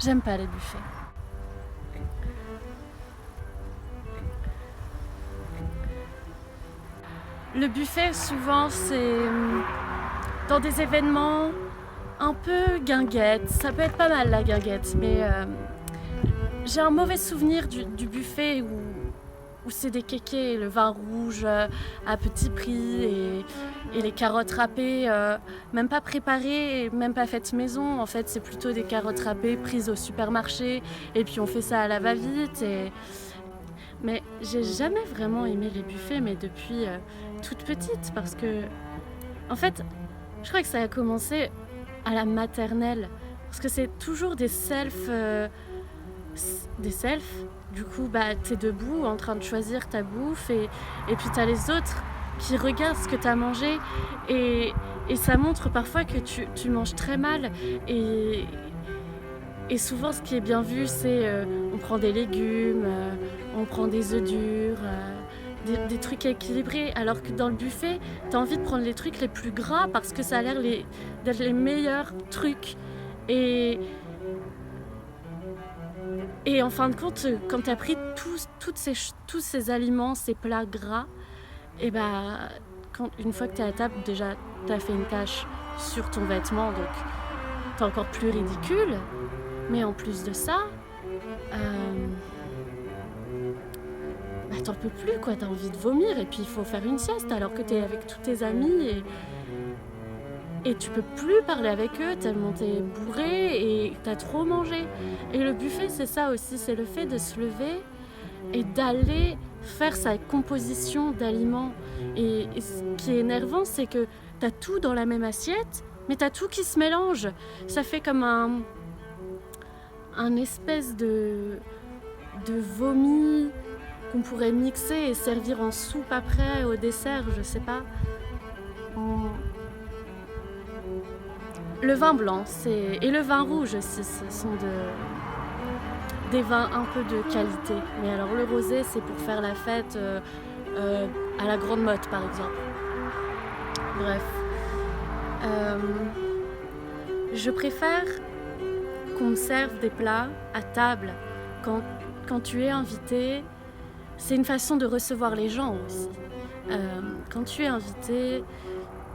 J'aime pas les buffets. Le buffet, souvent, c'est dans des événements un peu guinguettes. Ça peut être pas mal la guinguette, mais j'ai un mauvais souvenir du buffet où c'est des kékés, le vin rouge à petit prix et les carottes râpées, même pas préparées, même pas faites maison. En fait, c'est plutôt des carottes râpées prises au supermarché et puis on fait ça à la va-vite. Mais j'ai jamais vraiment aimé les buffets, mais depuis toute petite, parce que, en fait, je crois que ça a commencé à la maternelle, parce que c'est toujours des selfs. Du coup, t'es debout en train de choisir ta bouffe et puis t'as les autres qui regardent ce que t'as mangé et ça montre parfois que tu manges très mal et souvent ce qui est bien vu c'est on prend des légumes, on prend des œufs durs, des trucs équilibrés, alors que dans le buffet t'as envie de prendre les trucs les plus gras parce que ça a l'air d'être les meilleurs trucs et en fin de compte, quand tu as pris tous ces aliments, ces plats gras, et une fois que tu es à table, déjà, tu as fait une tache sur ton vêtement, donc tu es encore plus ridicule. Mais en plus de ça, t'en peux plus, quoi. Tu as envie de vomir et puis il faut faire une sieste alors que tu es avec tous tes amis et tu peux plus parler avec eux tellement t'es bourré et t'as trop mangé. Et le buffet, c'est ça aussi, c'est le fait de se lever et d'aller faire sa composition d'aliments. Et ce qui est énervant, c'est que t'as tout dans la même assiette, mais t'as tout qui se mélange. Ça fait comme un espèce de vomi qu'on pourrait mixer et servir en soupe après, au dessert, je sais pas. Le vin blanc et le vin rouge aussi, ce sont des vins un peu de qualité. Mais alors le rosé, c'est pour faire la fête à la Grande Motte, par exemple. Bref. Je préfère qu'on me serve des plats à table quand tu es invité. C'est une façon de recevoir les gens aussi. Quand tu es invité,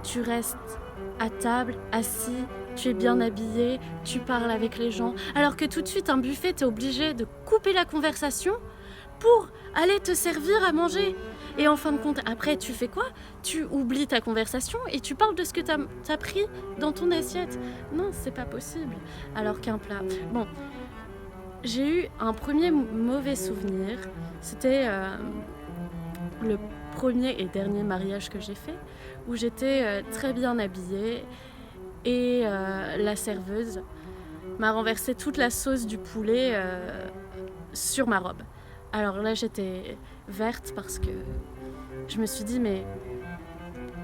tu restes à table, assis, tu es bien habillé, tu parles avec les gens. Alors que tout de suite, un buffet, t'es obligé de couper la conversation pour aller te servir à manger. Et en fin de compte, après, tu fais quoi ? Tu oublies ta conversation et tu parles de ce que t'as pris dans ton assiette. Non, c'est pas possible. Alors qu'un plat... Bon, j'ai eu un premier mauvais souvenir. C'était le premier et dernier mariage que j'ai fait, où j'étais très bien habillée et la serveuse m'a renversé toute la sauce du poulet sur ma robe. Alors là, j'étais verte parce que je me suis dit, mais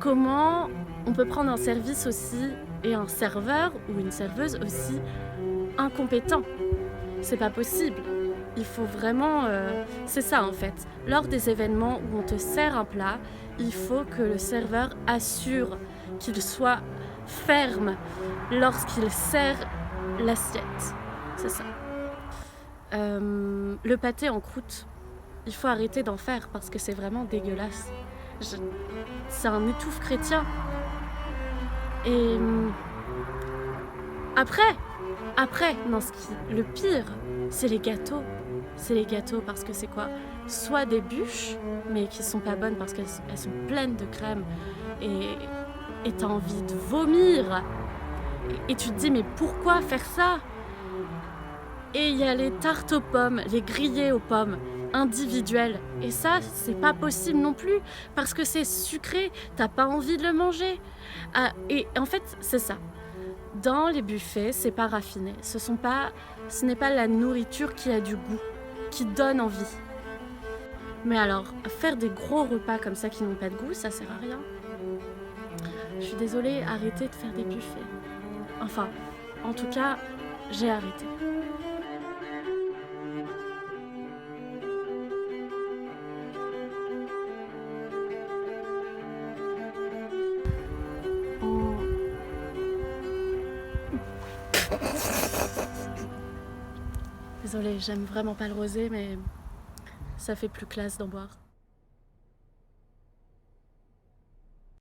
comment on peut prendre un service aussi et un serveur ou une serveuse aussi incompétent ? C'est pas possible. Il faut vraiment... c'est ça en fait. Lors des événements où on te sert un plat, il faut que le serveur assure qu'il soit ferme lorsqu'il sert l'assiette. C'est ça. Le pâté en croûte, il faut arrêter d'en faire parce que c'est vraiment dégueulasse. C'est un étouffe chrétien. Et après, non, le pire, c'est les gâteaux. C'est les gâteaux parce que c'est quoi ? Soit des bûches, mais qui sont pas bonnes parce qu'elles sont pleines de crème et t'as envie de vomir. Et tu te dis, mais pourquoi faire ça ? Et il y a les tartes aux pommes, les grillés aux pommes, individuelles. Et ça, c'est pas possible non plus, parce que c'est sucré, t'as pas envie de le manger. Et en fait, c'est ça. Dans les buffets, c'est pas raffiné. Ce n'est pas la nourriture qui a du goût, qui donne envie. Mais alors, faire des gros repas comme ça qui n'ont pas de goût, ça sert à rien. Je suis désolée, arrêtez de faire des buffets. Enfin, en tout cas, j'ai arrêté. Désolée, j'aime vraiment pas le rosé, mais ça fait plus classe d'en boire.